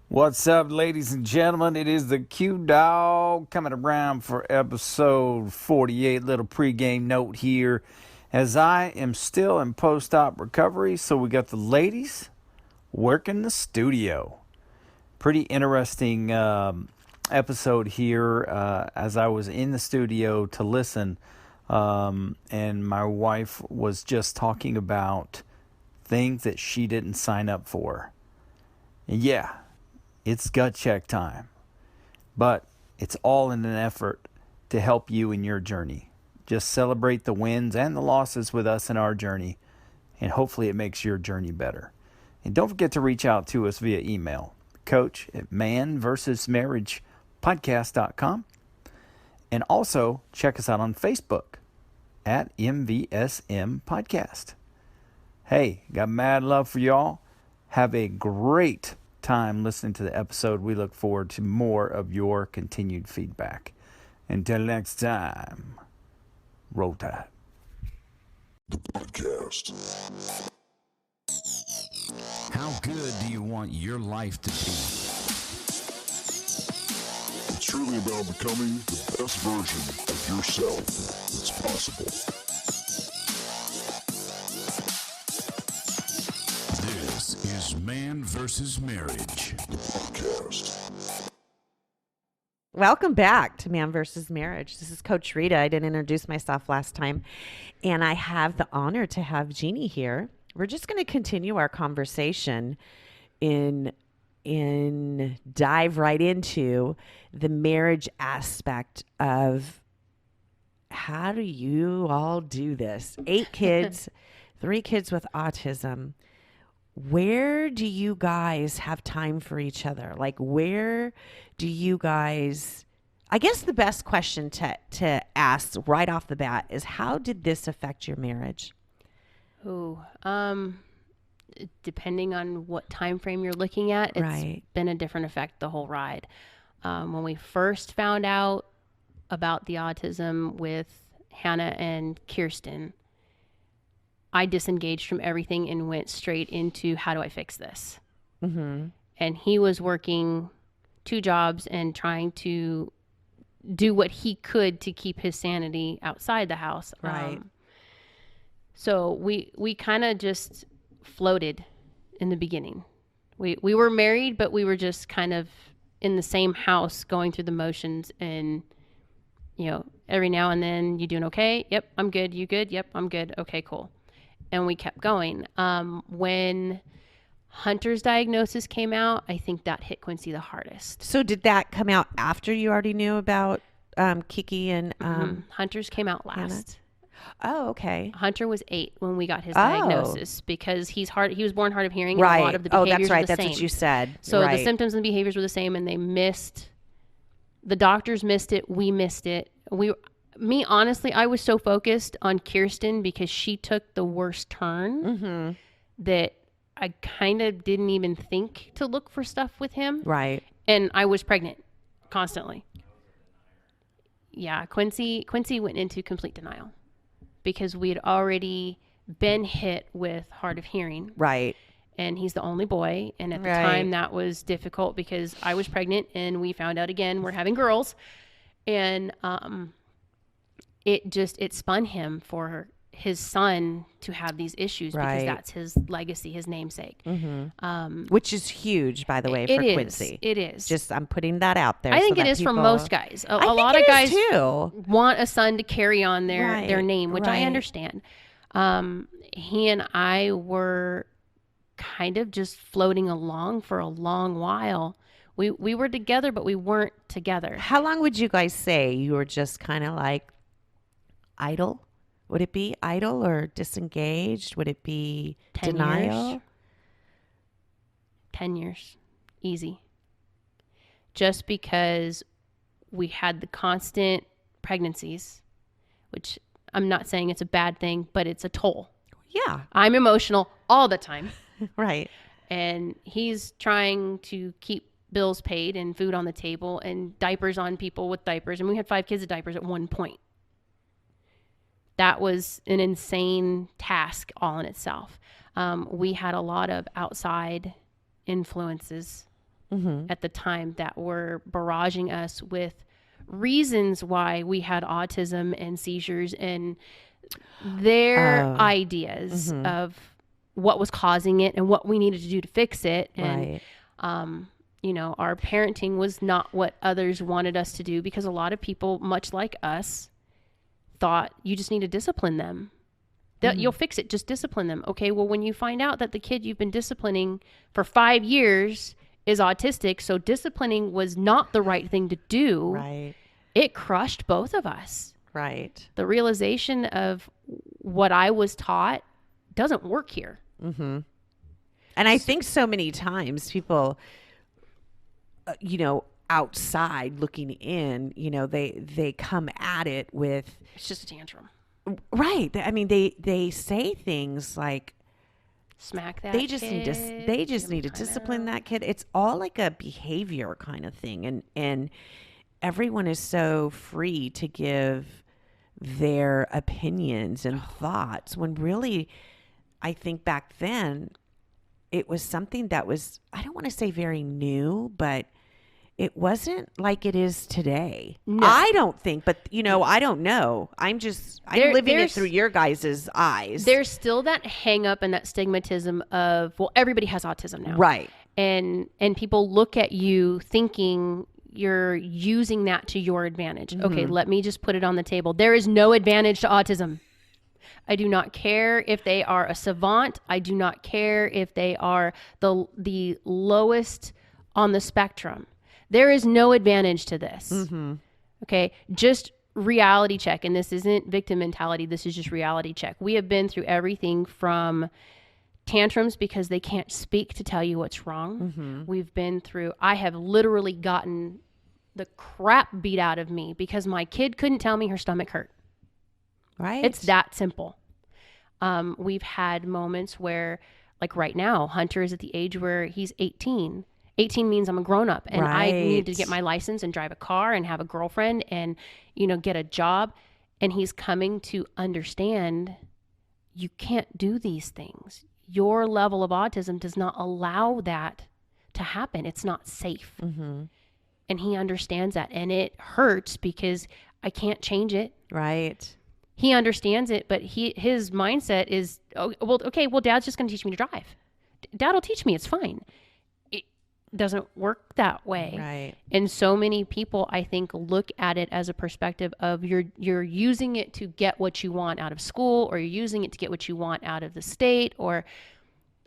What's up, ladies and gentlemen? It is the Q Dog coming around for episode 48. Little pregame note here, as I am still in post-op recovery, so we got the ladies working the studio. Pretty interesting episode here as I was in the studio to listen, and my wife was just talking about things that she didn't sign up for. And yeah, it's gut check time, but it's all in an effort to help you in your journey. Just celebrate the wins and the losses with us in our journey, and hopefully it makes your journey better. And don't forget to reach out to us via email, coach@manvsmarriagepodcast.com, and also check us out on Facebook at MVSM Podcast. Hey, got mad love for y'all. Have a great time listening to the episode. We look forward to more of your continued feedback. Until next time, roll tide. The podcast. How good do you want your life to be? It's truly about becoming the best version of yourself that's possible. This is Man vs. Marriage. The podcast. Welcome back to Man vs. Marriage. This is Coach Rita. I didn't introduce myself last time, and I have the honor to have Jeannie here. We're just going to continue our conversation in dive right into the marriage aspect of how do you all do this? 8 kids, 3 kids with autism. Where do you guys have time for each other? Like, where do you guys, I guess the best question to ask right off the bat is, how did this affect your marriage? Depending on what time frame you're looking at, it's Right. been a different effect the whole ride. When we first found out about the autism with Hannah and Kirsten, I disengaged from everything and went straight into, how do I fix this? Mm-hmm. And he was working 2 jobs and trying to do what he could to keep his sanity outside the house. Right. So we kind of just floated in the beginning. We were married, but we were just kind of in the same house going through the motions, and every now and then, you doing okay? Yep, I'm good. You good? Yep, I'm good. Okay, cool. And we kept going. When Hunter's diagnosis came out, I think that hit Quincy the hardest. So did that come out after you already knew about Kiki and Hunter's came out last. Hannah? Oh, okay. Hunter was 8 when we got his diagnosis, because he was born hard of hearing. Right. And a lot of the behaviors that's right. were the That's same. what you said. So right. the symptoms and behaviors were the same, and they missed. The doctors missed it. We missed it. Honestly, I was so focused on Kirsten because she took the worst turn that I kind of didn't even think to look for stuff with him. Right. And I was pregnant constantly. Yeah, Quincy went into complete denial because we had already been hit with hard of hearing. Right. And he's the only boy. And at the Right. time, that was difficult because I was pregnant, and we found out again we're having girls. And it spun him for his son to have these issues, because Right. that's his legacy, his namesake. Which is huge, by the way, It for is. Quincy. It is. Just, I'm putting that out there. I think so it that is for people- most guys. A I think lot it of is guys too. want a son to carry on their Right, name, which I right. understand. He and I were kind of just floating along for a long while. We were together, but we weren't together. How long would you guys say you were just kind of like idle? Would it be idle or disengaged? Would it be 10 denial? years. 10 years. Easy. Just because we had the constant pregnancies, which I'm not saying it's a bad thing, but it's a toll. Yeah, I'm emotional all the time. right. And he's trying to keep bills paid and food on the table and diapers on people with diapers. And we had 5 kids with diapers at one point. That was an insane task all in itself. We had a lot of outside influences at the time that were barraging us with reasons why we had autism and seizures and their ideas of what was causing it and what we needed to do to fix it. And, you know, our parenting was not what others wanted us to do, because a lot of people, much like us, thought you just need to discipline them. That you'll fix it. Just discipline them. Okay. Well, when you find out that the kid you've been disciplining for 5 years is autistic, so disciplining was not the right thing to do. Right. It crushed both of us. Right. The realization of what I was taught doesn't work here. Mm-hmm. And I think so many times people, you know, outside looking in, you know, they come at it with, It's just a tantrum. right. I mean, they say things like, Smack that they just kid, need to they just need to give 'em discipline time out. that kid. It's all like a behavior kind of thing, and everyone is so free to give their opinions and thoughts, when really I think back then it was something that was, I don't want to say very new, but it wasn't like it is today. No. I don't think, but you know, I don't know. I'm living it there's- through your guys' eyes. There's still that hang up and that stigmatism of, well, everybody has autism now. Right. And people look at you thinking you're using that to your advantage. Okay, let me just put it on the table. There is no advantage to autism. I do not care if they are a savant. I do not care if they are the lowest on the spectrum. There is no advantage to this. Okay, just reality check. And this isn't victim mentality. This is just reality check. We have been through everything from tantrums because they can't speak to tell you what's wrong. We've been through, I have literally gotten the crap beat out of me because my kid couldn't tell me her stomach hurt. Right. It's that simple. We've had moments where, like right now, Hunter is at the age where he's 18. 18 means I'm a grown up and I need to Right. get my license and drive a car and have a girlfriend and, you know, get a job. And he's coming to understand you can't do these things. Your level of autism does not allow that to happen. It's not safe. And he understands that. And it hurts because I can't change it. Right. He understands it, but his mindset is, oh, well, okay, well, Dad's just going to teach me to drive. Dad will teach me. It's fine. It doesn't work that way. Right. And so many people, I think, look at it as a perspective of you're using it to get what you want out of school, or you're using it to get what you want out of the state, or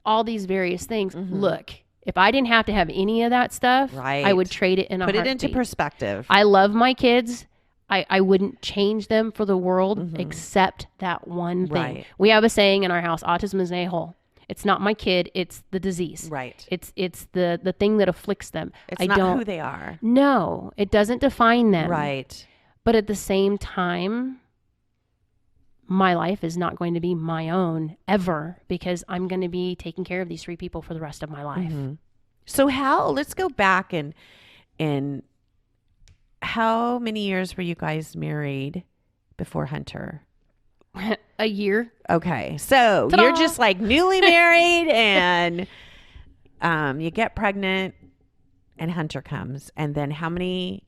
all these various things. Look, if I didn't have to have any of that stuff, Right. I would trade it in a Put it into heartbeat. perspective. I love my kids. I wouldn't change them for the world except that one thing. Right. We have a saying in our house, autism is an a-hole. It's not my kid, it's the disease. Right. It's the thing that afflicts them. It's I not don't who they are. No, it doesn't define them. Right. But at the same time, my life is not going to be my own ever, because I'm going to be taking care of these 3 people for the rest of my life. So let's go back and how many years were you guys married before Hunter? A year. Okay. So Ta-da! you're just like newly married and you get pregnant and Hunter comes. And then how many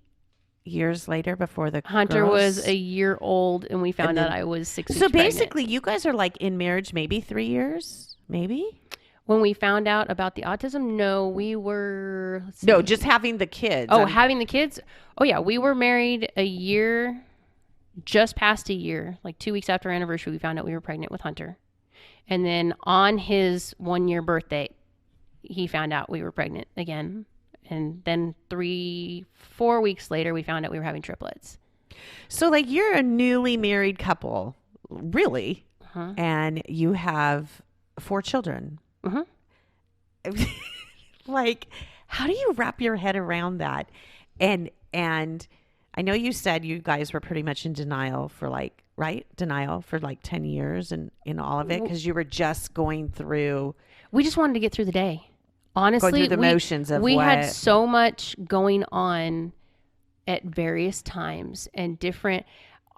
years later before the Hunter girls? was a year old and we found And out then- I was 6 weeks So pregnant. basically you guys are like in marriage maybe 3 years? Maybe? When we found out about the autism, no, we were... let's No, see. just having the kids. Oh, having the kids? Oh, yeah. We were married a year, just past a year. Like 2 weeks after our anniversary, we found out we were pregnant with Hunter. And then on his 1-year birthday, he found out we were pregnant again. And then 3-4 weeks later, we found out we were having triplets. So like you're a newly married couple, really, and you have 4 children. Like, how do you wrap your head around that? And I know you said you guys were pretty much in denial for like, right? Denial for like 10 years and in all of it because you were just going through. We just wanted to get through the day. Honestly, Going through the motions of we had what- so much going on at various times and different.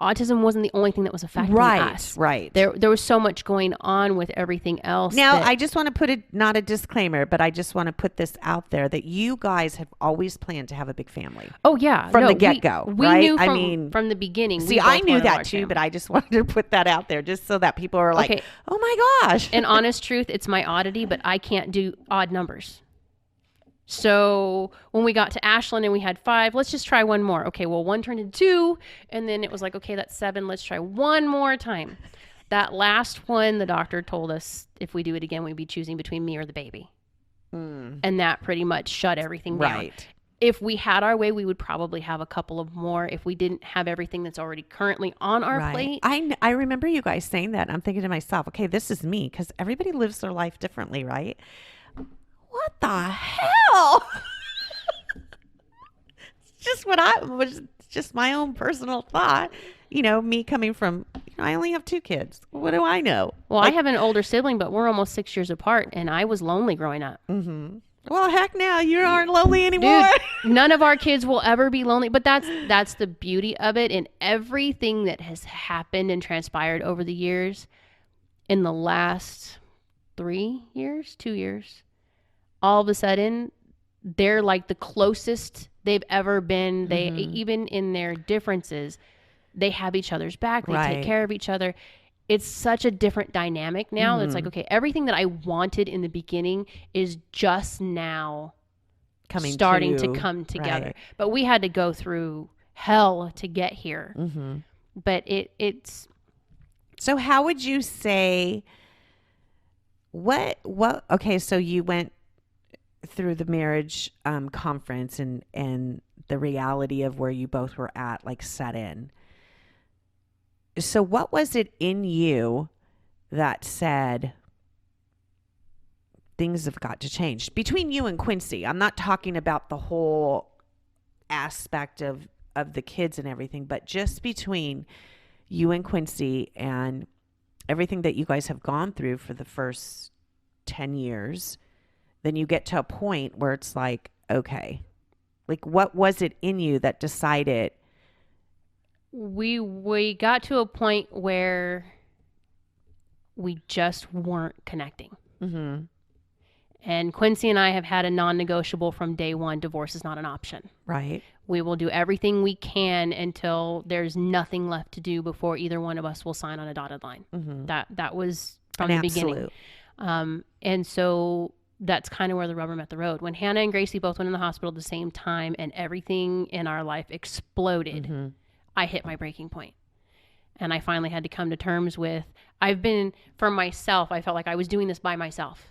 autism wasn't the only thing that was affecting us. Right. There was so much going on with everything else. Now, that, I just want to put it, not a disclaimer, but I just want to put this out there that you guys have always planned to have a big family. oh yeah, From no, the get-go, we right? knew I from, mean, from the beginning. See, I knew that too, but I just wanted to put that out there just so that people are like, Okay. oh my gosh. In honest truth, it's my oddity, but I can't do odd numbers. So when we got to Ashland and we had 5, let's just try one more. Okay, well, 1 turned into 2, and then it was like, okay, that's 7. Let's try one more time. That last one, the doctor told us if we do it again, we'd be choosing between me or the baby. And that pretty much shut everything down. Right. If we had our way, we would probably have a couple of more if we didn't have everything that's already currently on our plate. I remember you guys saying that. I'm thinking to myself, okay, this is me, because everybody lives their life differently, right? What the hell? It's just my own personal thought. You know, me coming from, I only have 2 kids. What do I know? Well, I have an older sibling, but we're almost 6 years apart, and I was lonely growing up. Well, heck now, you aren't lonely anymore. Dude, none of our kids will ever be lonely, but that's the beauty of it. And everything that has happened and transpired over the years, in the last 2 years, all of a sudden, they're like the closest they've ever been. They, even in their differences, they have each other's back. They take care of each other. It's such a different dynamic now. It's like, okay, everything that I wanted in the beginning is just now starting to come together. Right. But we had to go through hell to get here. But it's So how would you say, okay, so you went through the marriage conference and the reality of where you both were at, like, set in. So what was it in you that said things have got to change between you and Quincy? I'm not talking about the whole aspect of the kids and everything, but just between you and Quincy and everything that you guys have gone through for the first 10 years, then you get to a point where it's like, okay, like, what was it in you that decided? we got to a point where we just weren't connecting. And Quincy and I have had a non-negotiable from day one: divorce is not an option. Right. We will do everything we can until there's nothing left to do before either one of us will sign on a dotted line. That was from the beginning. And so that's kind of where the rubber met the road. When Hannah and Gracie both went in the hospital at the same time and everything in our life exploded, I hit my breaking point. And I finally had to come to terms with, for myself, I felt like I was doing this by myself.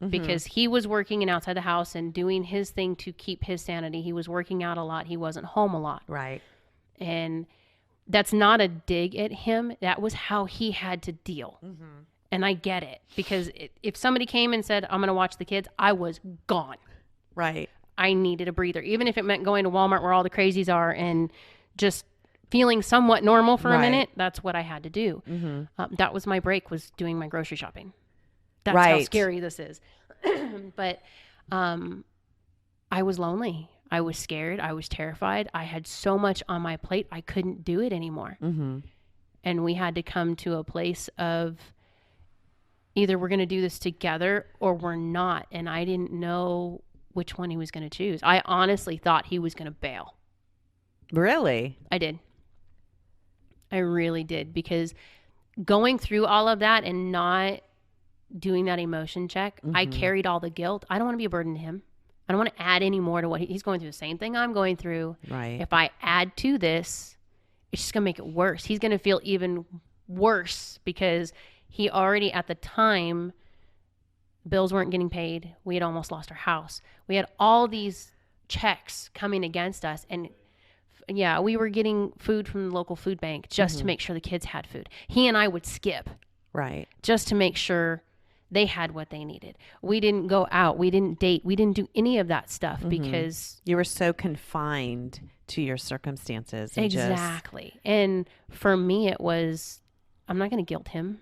Because he was working and outside the house and doing his thing to keep his sanity. He was working out a lot. He wasn't home a lot. Right. And that's not a dig at him. That was how he had to deal. And I get it. Because if somebody came and said, I'm going to watch the kids, I was gone. Right. I needed a breather. Even if it meant going to Walmart where all the crazies are and just feeling somewhat normal for a minute, that's what I had to do. That was my break, was doing my grocery shopping. That's how scary this is. But I was lonely. I was scared. I was terrified. I had so much on my plate. I couldn't do it anymore. And we had to come to a place of either we're going to do this together or we're not. And I didn't know which one he was going to choose. I honestly thought he was going to bail. Really? I did. I really did. Because going through all of that and not doing that emotion check, I carried all the guilt. I don't want to be a burden to him. I don't want to add any more to what he's going through. The same thing I'm going through. Right. If I add to this, it's just going to make it worse. He's going to feel even worse because he already, at the time, bills weren't getting paid. We had almost lost our house. We had all these checks coming against us. And yeah, we were getting food from the local food bank just to make sure the kids had food. He and I would skip. Right. Just to make sure they had what they needed. We didn't go out. We didn't date. We didn't do any of that stuff because you were so confined to your circumstances. And exactly. And for me, it was, I'm not going to guilt him.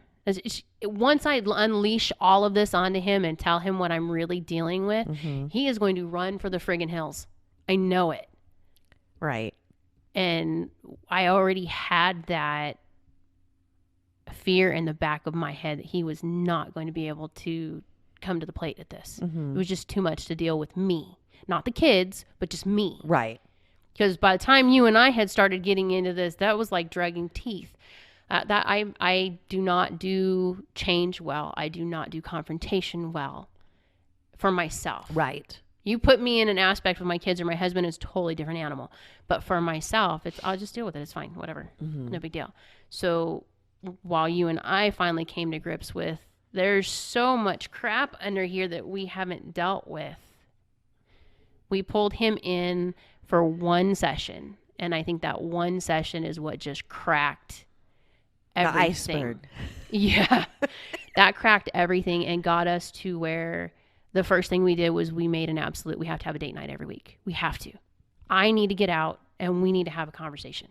Once I unleash all of this onto him and tell him what I'm really dealing with, he is going to run for the friggin' hills. I know it. Right. And I already had that fear in the back of my head that he was not going to be able to come to the plate at this. It was just too much to deal with me. Not the kids, but just me. Right. Because by the time you and I had started getting into this, that was like dragging teeth. That I do not do change well. I do not do confrontation well for myself. Right. You put me in an aspect with my kids or my husband is a totally different animal. But for myself, I'll just deal with it. It's fine. Whatever. No big deal. So while you and I finally came to grips with, there's so much crap under here that we haven't dealt with. We pulled him in for one session. And I think that one session is what just cracked everything. The iceberg. Yeah. That cracked everything and got us to where the first thing we did was we made an absolute, we have to have a date night every week. We have to. I need to get out and we need to have a conversation.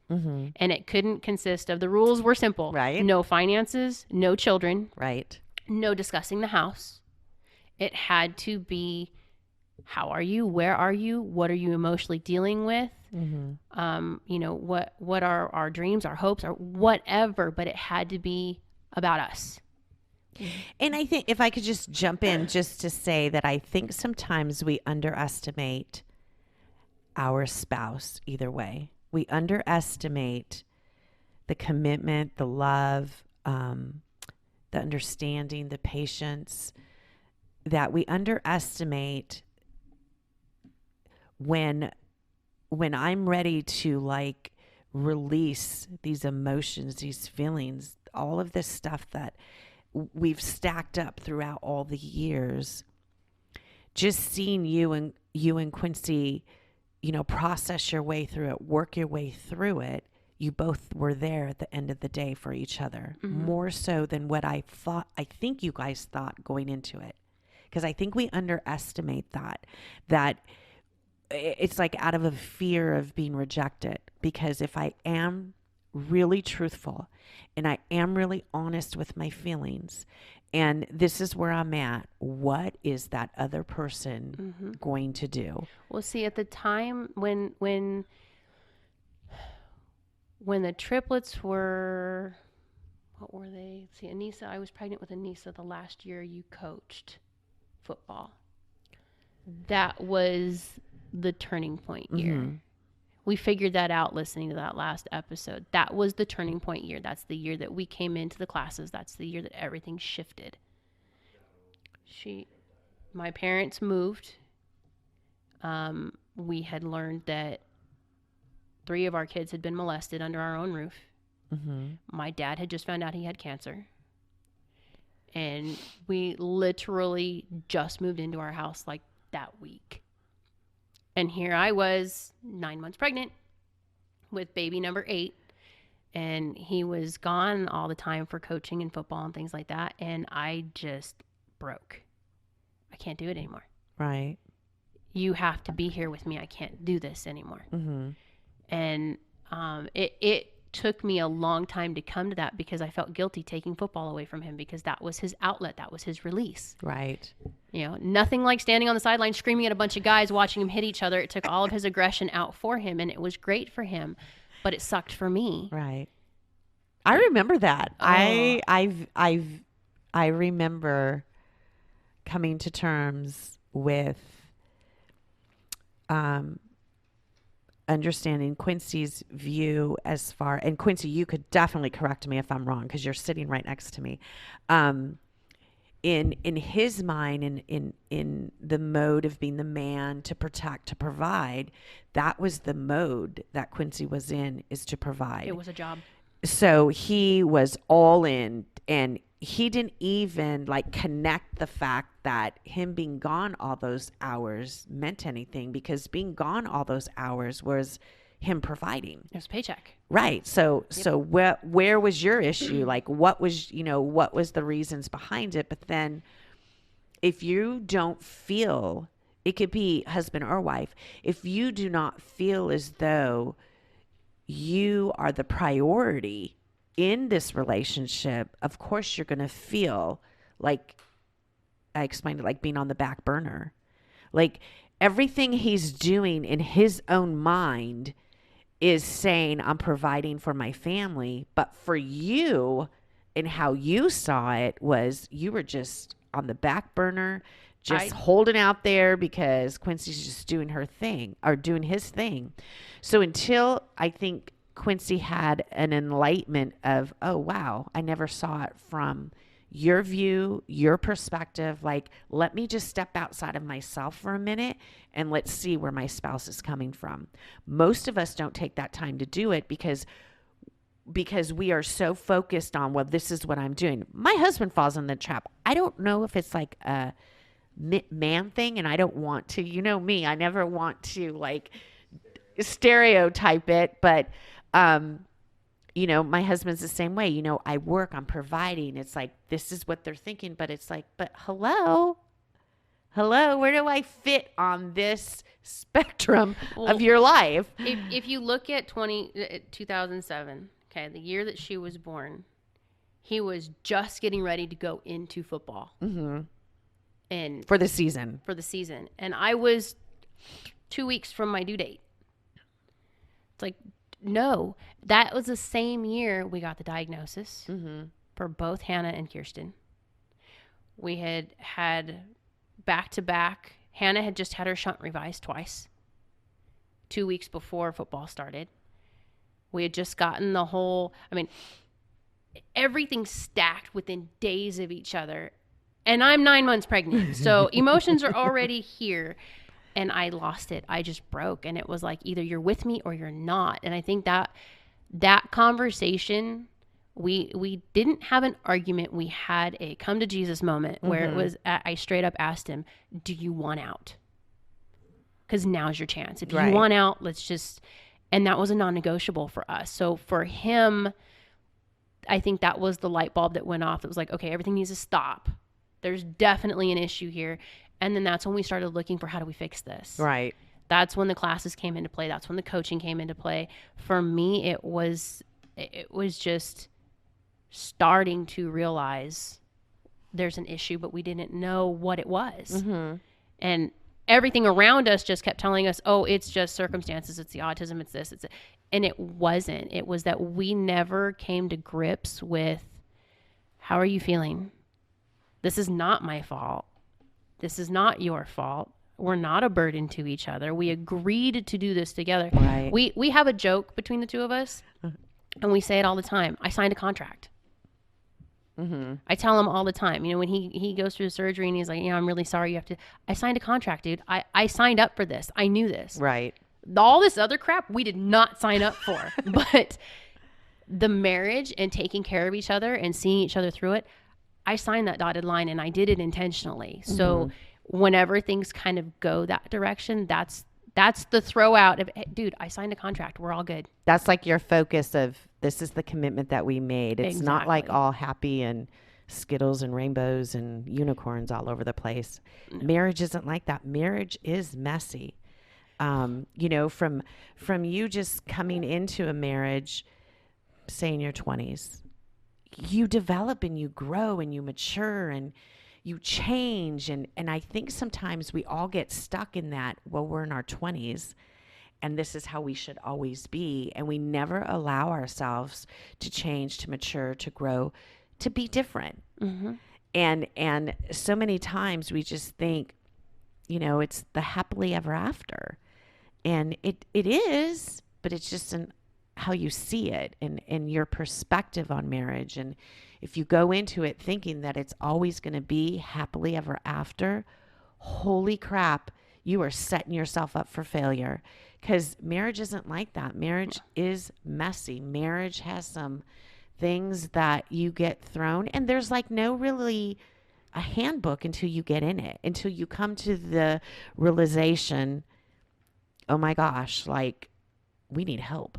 And it couldn't consist of, the rules were simple. Right. No finances, no children, Right. no discussing the house. It had to be, how are you? Where are you? What are you emotionally dealing with? You know, what are our dreams, our hopes, or whatever, but it had to be about us. And I think if I could just jump in just to say that I think sometimes we underestimate our spouse either way. We underestimate the commitment, the love, the understanding, the patience, that we underestimate when I'm ready to like release these emotions, these feelings, all of this stuff that we've stacked up throughout all the years. Just seeing you and Quincy, you know, process your way through it, work your way through it. You both were there at the end of the day for each other, more so than what I think you guys thought going into it. Because I think we underestimate that it's like out of a fear of being rejected. Because if I am really truthful and I am really honest with my feelings, and this is where I'm at, what is that other person going to do? Well, see, at the time when the triplets were, what were they? See, Anissa, I was pregnant with Anissa the last year you coached football. That was the turning point year. We figured that out listening to that last episode. That was the turning point year. That's the year that we came into the classes. That's the year that everything shifted. My parents moved. We had learned that 3 of our kids had been molested under our own roof. My dad had just found out he had cancer. And we literally just moved into our house like that week. And here I was 9 months pregnant with baby number 8. And he was gone all the time for coaching and football and things like that. And I just broke. I can't do it anymore. Right. You have to be here with me. I can't do this anymore. And it took me a long time to come to that because I felt guilty taking football away from him because that was his outlet. That was his release. Right. You know, nothing like standing on the sideline screaming at a bunch of guys watching him hit each other. It took all of his aggression out for him, and it was great for him, but it sucked for me. Right. I remember that. Oh. I remember coming to terms with understanding Quincy's view as far, and Quincy, you could definitely correct me if I'm wrong because you're sitting right next to me. In his mind, in the mode of being the man to protect, to provide, that was the mode that Quincy was in, is to provide. It was a job. So he was all in, and he didn't even like connect the fact that him being gone all those hours meant anything, because being gone all those hours was him providing. It was a paycheck. Right. So where was your issue? Like what was the reasons behind it? But then if you don't feel, it could be husband or wife, if you do not feel as though you are the priority in this relationship, of course you're going to feel like, I explained it, like being on the back burner. Like everything he's doing in his own mind is saying I'm providing for my family, but for you and how you saw it was you were just on the back burner, just holding out there because Quincy's just doing her thing or doing his thing. So until I think Quincy had an enlightenment of, oh, wow, I never saw it from your view, your perspective. Like, let me just step outside of myself for a minute and let's see where my spouse is coming from. Most of us don't take that time to do it because we are so focused on, well, this is what I'm doing. My husband falls in the trap. I don't know if it's like a man thing, and I don't want to, you know me, I never want to like stereotype it, but you know, my husband's the same way. You know, I work, I'm providing. It's like, this is what they're thinking, but it's like, but hello, where do I fit on this spectrum of your life? If you look at 2007, okay, the year that she was born, he was just getting ready to go into football. Mm-hmm. And for the season. And I was 2 weeks from my due date. It's like, no, that was the same year we got the diagnosis for both Hannah and Kirsten. We had back-to-back. Hannah had just had her shunt revised twice, 2 weeks before football started. We had just gotten everything stacked within days of each other. And I'm 9 months pregnant. So emotions are already here. And I lost it. I just broke. And it was like, either you're with me or you're not. And I think that conversation, we didn't have an argument. We had a come to Jesus moment where it was, I straight up asked him, do you want out? Because now's your chance. If you want out, let's just, and that was a non-negotiable for us. So for him, I think that was the light bulb that went off. It was like, okay, everything needs to stop. There's definitely an issue here. And then that's when we started looking for, how do we fix this? Right. That's when the classes came into play. That's when the coaching came into play. For me, it was just starting to realize there's an issue, but we didn't know what it was. Mm-hmm. And everything around us just kept telling us, oh, it's just circumstances. It's the autism. It's this. And it wasn't. It was that we never came to grips with, how are you feeling? This is not my fault. This is not your fault. We're not a burden to each other. We agreed to do this together. Right. We have a joke between the two of us, and we say it all the time. I signed a contract. Mm-hmm. I tell him all the time, when he goes through the surgery and he's like, I'm really sorry you have to. I signed a contract, dude. I signed up for this. I knew this. Right. All this other crap we did not sign up for. But the marriage and taking care of each other and seeing each other through it, I signed that dotted line, and I did it intentionally. So whenever things kind of go that direction, that's the throw out of, hey, dude, I signed a contract. We're all good. That's like your focus of, this is the commitment that we made. It's not like all happy and Skittles and rainbows and unicorns all over the place. No. Marriage isn't like that. Marriage is messy. From you just coming into a marriage, say in your 20s, you develop and you grow and you mature and you change. And I think sometimes we all get stuck in that, well, we're in our 20s and this is how we should always be. And we never allow ourselves to change, to mature, to grow, to be different. Mm-hmm. And so many times we just think, it's the happily ever after. And it is, but it's just how you see it and your perspective on marriage. And if you go into it thinking that it's always going to be happily ever after, holy crap, you are setting yourself up for failure, because marriage isn't like that. Marriage is messy. Marriage has some things that you get thrown, and there's like no really a handbook until you get in it, until you come to the realization, oh my gosh, like we need help.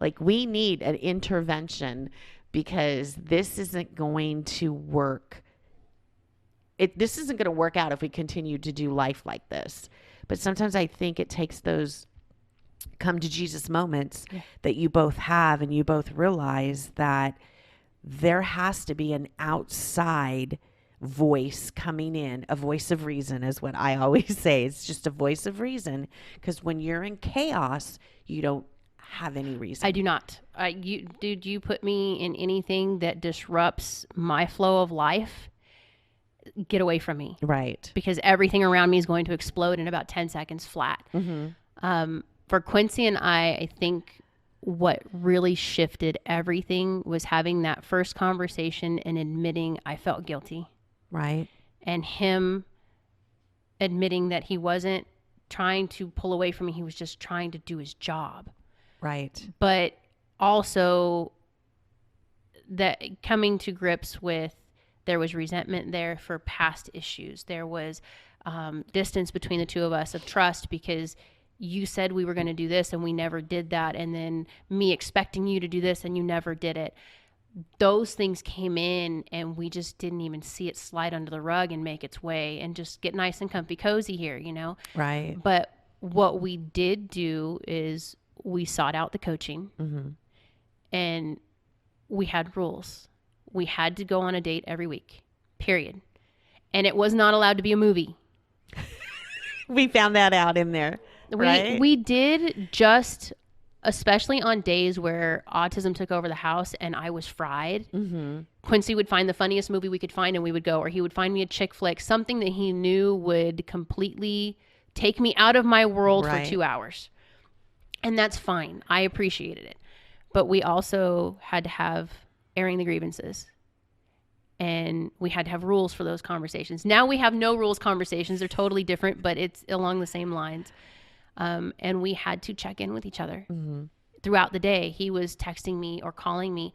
Like we need an intervention, because this isn't going to work. This isn't going to work out if we continue to do life like this. But sometimes I think it takes those come to Jesus moments that you both have, and you both realize that there has to be an outside voice coming in, a voice of reason is what I always say. It's just a voice of reason, because when you're in chaos, you don't have any reason. I do not. You put me in anything that disrupts my flow of life, get away from me. Right. Because everything around me is going to explode in about 10 seconds flat. For Quincy and I think what really shifted everything was having that first conversation and admitting I felt guilty. Right. And him admitting that he wasn't trying to pull away from me. He was just trying to do his job. Right. But also that coming to grips with there was resentment there for past issues. There was distance between the two of us of trust because you said we were going to do this and we never did that. And then me expecting you to do this and you never did it. Those things came in and we just didn't even see it slide under the rug and make its way and just get nice and comfy cozy here, you know? Right. But what we did do is we sought out the coaching and we had rules. We had to go on a date every week, period. And it was not allowed to be a movie. We found that out in there. Right? We did, just especially on days where autism took over the house and I was fried. Quincy would find the funniest movie we could find and we would go, or he would find me a chick flick, something that he knew would completely take me out of my world for 2 hours. And that's fine. I appreciated it. But we also had to have airing the grievances. And we had to have rules for those conversations. Now we have no rules conversations. They're totally different, but it's along the same lines. And we had to check in with each other throughout the day. He was texting me or calling me,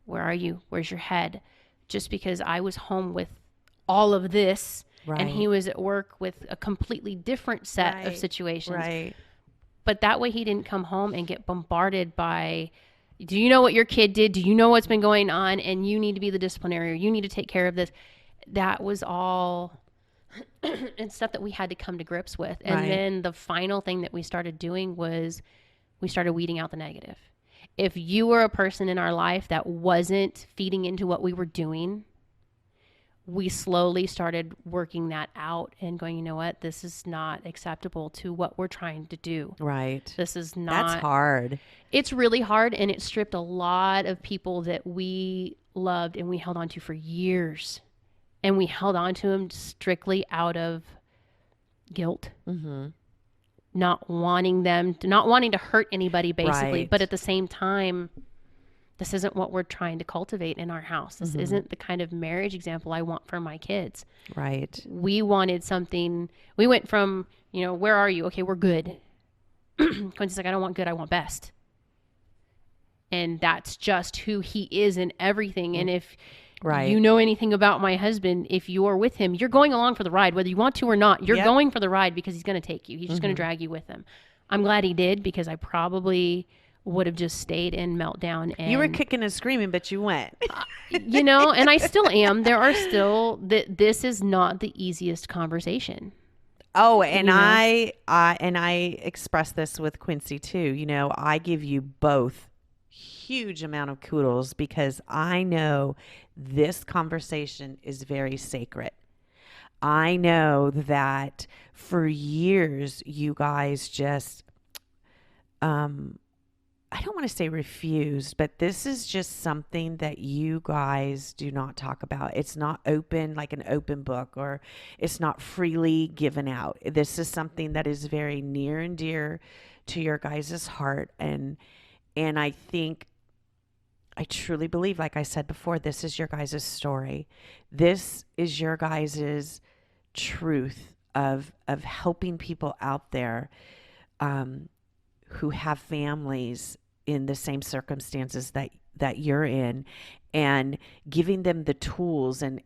where are you? Where's your head? Just because I was home with all of this and he was at work with a completely different set of situations. Right. But that way he didn't come home and get bombarded by, do you know what your kid did? Do you know what's been going on? And you need to be the disciplinary or you need to take care of this. That was all and stuff that we had to come to grips with. And then the final thing that we started doing was we started weeding out the negative. If you were a person in our life that wasn't feeding into what we were doing, we slowly started working that out and going, you know what, this is not acceptable to what we're trying to do. Right. This is not. That's hard. It's really hard, and it stripped a lot of people that we loved and we held on to for years. And we held on to them strictly out of guilt. Not wanting to hurt anybody, basically. Right. But at the same time, this isn't what we're trying to cultivate in our house. This isn't the kind of marriage example I want for my kids. Right. We wanted something. We went from, where are you? Okay, we're good. Quincy's like, I don't want good, I want best. And that's just who he is in everything. And if you know anything about my husband, if you're with him, you're going along for the ride, whether you want to or not. You're going for the ride because he's going to take you. He's just going to drag you with him. I'm glad he did, because I probably would have just stayed in meltdown. And you were kicking and screaming, but you went. and I still am. There are still this is not the easiest conversation. Oh, and I express this with Quincy too. I give you both huge amount of kudos because I know this conversation is very sacred. I know that for years you guys just I don't want to say refused, but this is just something that you guys do not talk about. It's not open, like an open book, or it's not freely given out. This is something that is very near and dear to your guys' heart. And I truly believe, like I said before, this is your guys' story. This is your guys' truth of helping people out there who have families in the same circumstances that you're in, and giving them the tools and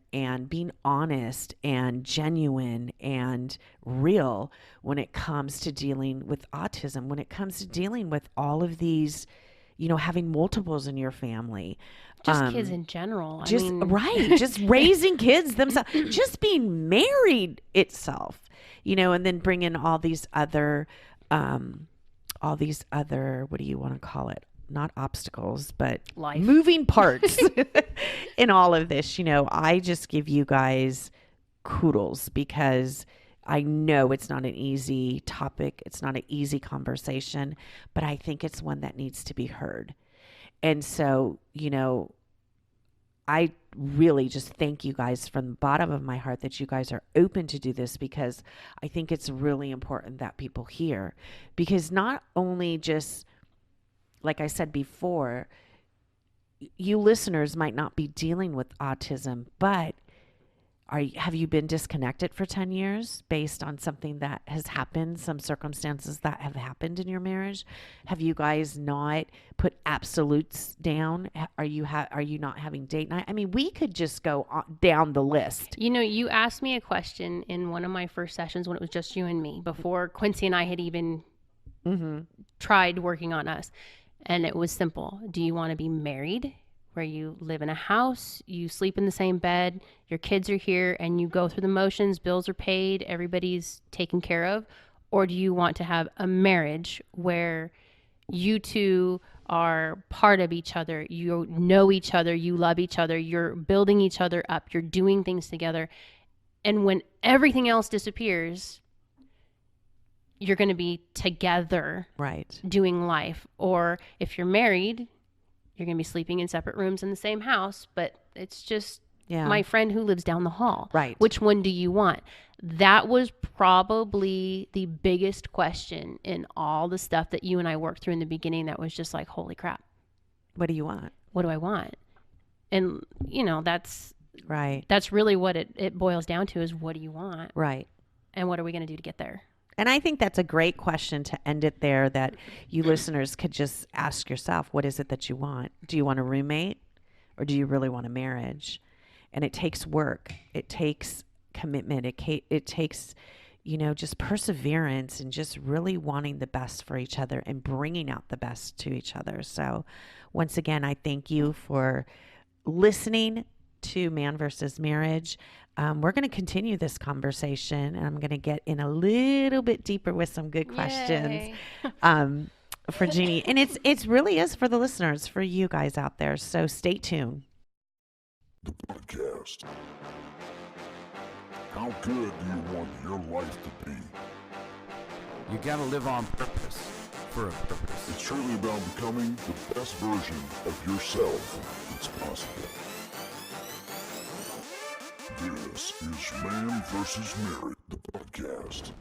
being honest and genuine and real when it comes to dealing with autism, when it comes to dealing with all of these, having multiples in your family. Just kids in general. Just raising kids themselves, just being married itself, and then bringing all these other, what do you want to call it? Not obstacles, but life. Moving parts in all of this. I just give you guys kudos because I know it's not an easy topic. It's not an easy conversation, but I think it's one that needs to be heard. And so, I really just thank you guys from the bottom of my heart that you guys are open to do this, because I think it's really important that people hear. Because not only just, like I said before, you listeners might not be dealing with autism, but have you been disconnected for 10 years based on something that has happened, some circumstances that have happened in your marriage? Have you guys not put absolutes down? Are you not having date night? I mean, we could just go down the list. You asked me a question in one of my first sessions when it was just you and me, before Quincy and I had even tried working on us. And it was simple. Do you want to be married, where you live in a house, you sleep in the same bed, your kids are here, and you go through the motions, bills are paid, everybody's taken care of? Or do you want to have a marriage where you two are part of each other, you know each other, you love each other, you're building each other up, you're doing things together, and when everything else disappears, you're going to be together, right, doing life? Or if you're married, you're going to be sleeping in separate rooms in the same house, but it's just my friend who lives down the hall. Right. Which one do you want? That was probably the biggest question in all the stuff that you and I worked through in the beginning. That was just like, holy crap. What do you want? What do I want? And, that's right. That's really what it boils down to, is what do you want? Right. And what are we going to do to get there? And I think that's a great question to end it there, that you listeners could just ask yourself, what is it that you want? Do you want a roommate, or do you really want a marriage? And it takes work. It takes commitment. It takes, just perseverance and just really wanting the best for each other and bringing out the best to each other. So once again, I thank you for listening to Man versus Marriage. We're going to continue this conversation, and I'm going to get in a little bit deeper with some good questions for Jeannie. And it's really is for the listeners, for you guys out there. So stay tuned. The podcast. How good do you want your life to be? You gotta live on purpose, for a purpose. It's truly about becoming the best version of yourself that's possible. This is Man vs. Marriage, the podcast.